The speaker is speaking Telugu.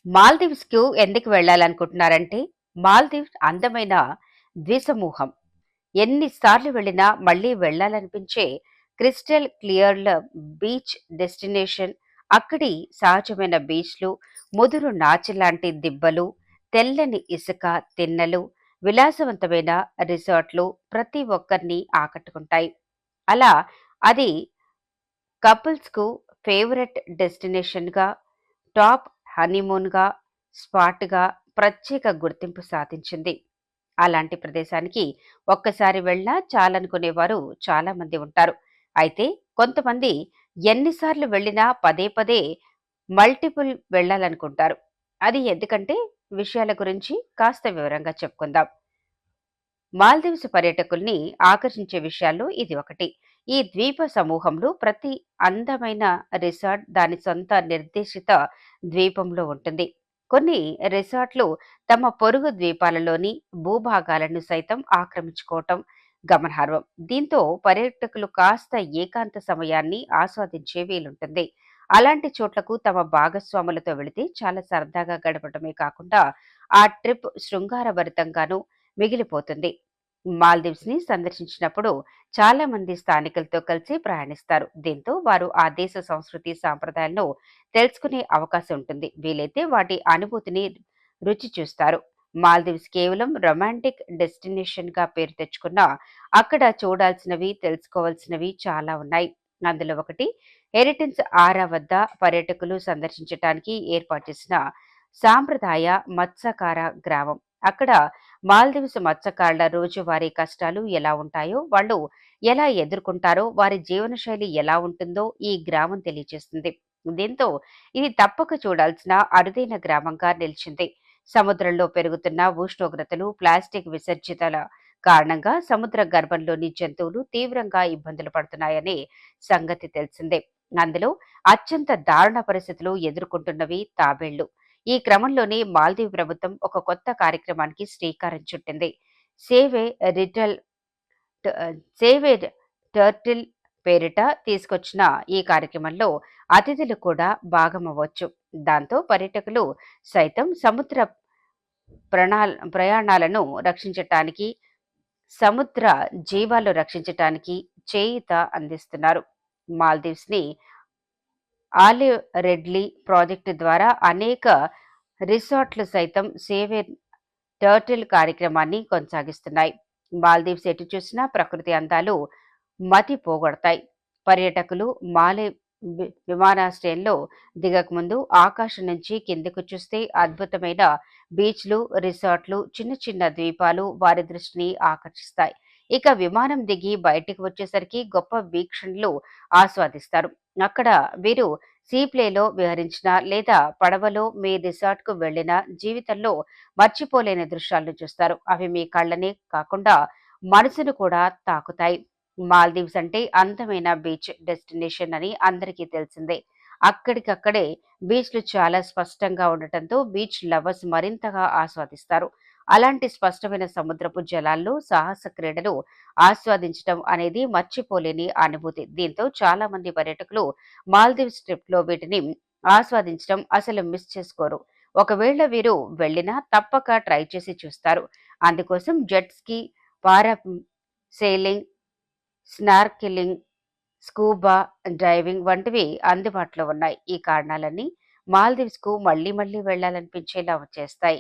మాల్దీవ్స్‌కు ఎందుకు వెళ్ళాలనుకుంటున్నారంటే, మాల్దీవ్స్ అందమైన ద్వీసమూహం. ఎన్ని సార్లు వెళ్ళినా మళ్ళీ వెళ్ళాలనిపించే క్రిస్టల్ క్లియర్‌ల బీచ్ డెస్టినేషన్. అక్కడి సహజమైన బీచ్‌లు, ముదురు నాచులాంటి దిబ్బలు, తెల్లని ఇసుక తిన్నెలు, విలాసవంతమైన రిసార్ట్‌లు ప్రతి ఒక్కరిని ఆకట్టుకుంటాయి. అలా అది కపుల్స్‌కు ఫేవరెట్ డెస్టినేషన్‌గా, టాప్ హనీమూన్‌గా, స్పాట్‌గా ప్రత్యేక గుర్తింపు సాధించింది. అలాంటి ప్రదేశానికి ఒక్కసారి వెళ్ళినా చాలనుకునేవారు చాలామంది ఉంటారు. అయితే కొంతమంది ఎన్నిసార్లు వెళ్ళినా పదే పదే మల్టిపుల్ వెళ్ళాలనుకుంటారు. అది ఎందుకంటే విషయాల గురించి కాస్త వివరంగా చెప్పుకుందాం. మాల్దీవ్స్ పర్యాటకుల్ని ఆకర్షించే విషయాల్లో ఇది ఒకటి. ఈ ద్వీప సమూహంలో ప్రతి అందమైన రిసార్ట్ దాని సొంత నిర్దేశిత ద్వీపంలో ఉంటుంది. కొన్ని రిసార్ట్లు తమ పొరుగు ద్వీపాలలోని భూభాగాలను సైతం ఆక్రమించుకోవటం గమనార్హం. దీంతో పర్యాటకులు కాస్త ఏకాంత సమయాన్ని ఆస్వాదించే వీలుంటుంది. అలాంటి చోట్లకు తమ భాగస్వాములతో వెళితే చాలా సరదాగా గడపడమే కాకుండా ఆ ట్రిప్ శృంగారభరితంగానూ మిగిలిపోతుంది. మాల్దీవ్స్ ని సందర్శించినప్పుడు చాలా మంది స్థానికులతో కలిసి ప్రయాణిస్తారు. దీంతో వారు ఆ దేశ సంస్కృతి సాంప్రదాయాలను తెలుసుకునే అవకాశం ఉంటుంది. వీలైతే వాటి అనుభూతిని రుచి చూస్తారు. మాల్దీవ్స్ కేవలం రొమాంటిక్ డెస్టినేషన్ గా పేరు తెచ్చుకున్న అక్కడ చూడాల్సినవి తెలుసుకోవాల్సినవి చాలా ఉన్నాయి. అందులో ఒకటి హెరిటెన్స్ ఆరా వద్ద పర్యాటకులు సందర్శించడానికి ఏర్పాటు చేసిన సాంప్రదాయ మత్స్యకార గ్రామం. అక్కడ మాల్దీవ్స్ మత్స్యకారుల రోజువారీ కష్టాలు ఎలా ఉంటాయో, వాళ్ళు ఎలా ఎదుర్కొంటారో, వారి జీవనశైలి ఎలా ఉంటుందో ఈ గ్రామం తెలియజేస్తుంది. దీంతో ఇది తప్పక చూడాల్సిన అరుదైన గ్రామంగా నిలిచింది. సముద్రంలో పెరుగుతున్న ఉష్ణోగ్రతలు, ప్లాస్టిక్ విసర్జితల కారణంగా సముద్ర గర్భంలోని జంతువులు తీవ్రంగా ఇబ్బందులు పడుతున్నాయనే సంగతి తెలిసిందే. అందులో అత్యంత దారుణ పరిస్థితులు ఎదుర్కొంటున్నవి తాబేళ్లు. ఈ క్రమంలోనే మాల్దీవ్ ప్రభుత్వం ఒక కొత్త కార్యక్రమానికి శ్రీకారం చుట్టింది. Save a రిటల్ save a turtle పేరిట తీసుకొచ్చిన ఈ కార్యక్రమంలో అతిథులు కూడా భాగమవ్వచ్చు. దాంతో పర్యాటకులు సైతం సముద్ర ప్రయాణాలను రక్షించటానికి, సముద్ర జీవాలు రక్షించటానికి చేయూత అందిస్తున్నారు. మాల్దీవ్స్ ని ఆలివ్ రెడ్లీ ప్రాజెక్టు ద్వారా అనేక రిసార్ట్లు సైతం సేవే టర్టిల్ కార్యక్రమాన్ని కొనసాగిస్తున్నాయి. మాల్దీవ్స్ ఎటు చూసినా ప్రకృతి అందాలు మతి పోగొడతాయి. పర్యాటకులు మాలే విమానాశ్రయంలో దిగకముందు ఆకాశం నుంచి కిందకు చూస్తే అద్భుతమైన బీచ్లు, రిసార్ట్లు, చిన్న చిన్న ద్వీపాలు వారి దృష్టిని ఆకర్షిస్తాయి. ఇక విమానం దిగి బయటికి వచ్చేసరికి గొప్ప వీక్షణలు ఆస్వాదిస్తారు. అక్కడ వీరు సీప్లేలో విహరించిన లేదా పడవలో మీ రిసార్ట్కు వెళ్లిన జీవితంలో మర్చిపోలేని దృశ్యాలను చూస్తారు. అవి మీ కళ్ళనే కాకుండా మనసును కూడా తాకుతాయి. మాల్దీవ్స్ అంటే అందమైన బీచ్ డెస్టినేషన్ అని అందరికీ తెలిసిందే. అక్కడికక్కడే బీచ్లు చాలా స్పష్టంగా ఉండటంతో బీచ్ లవర్స్ మరింతగా ఆస్వాదిస్తారు. అలాంటి స్పష్టమైన సముద్రపు జలాల్లో సాహస క్రీడలు ఆస్వాదించడం అనేది మర్చిపోలేని అనుభూతి. దీంతో చాలా మంది పర్యాటకులు మాల్దీవ్స్ ట్రిప్ లో వీటిని ఆస్వాదించడం అసలు మిస్ చేసుకోరు. ఒకవేళ వీరు వెళ్ళినా తప్పక ట్రై చేసి చూస్తారు. అందుకోసం జెట్ స్కీ, పారా సెయిలింగ్, స్నార్కెలింగ్, స్కూబా డైవింగ్ వంటివి అందుబాటులో ఉన్నాయి. ఈ కారణాలన్నీ మాల్దీవ్స్ కు మళ్లీ మళ్లీ వెళ్లాలనిపించేలా చేస్తాయి.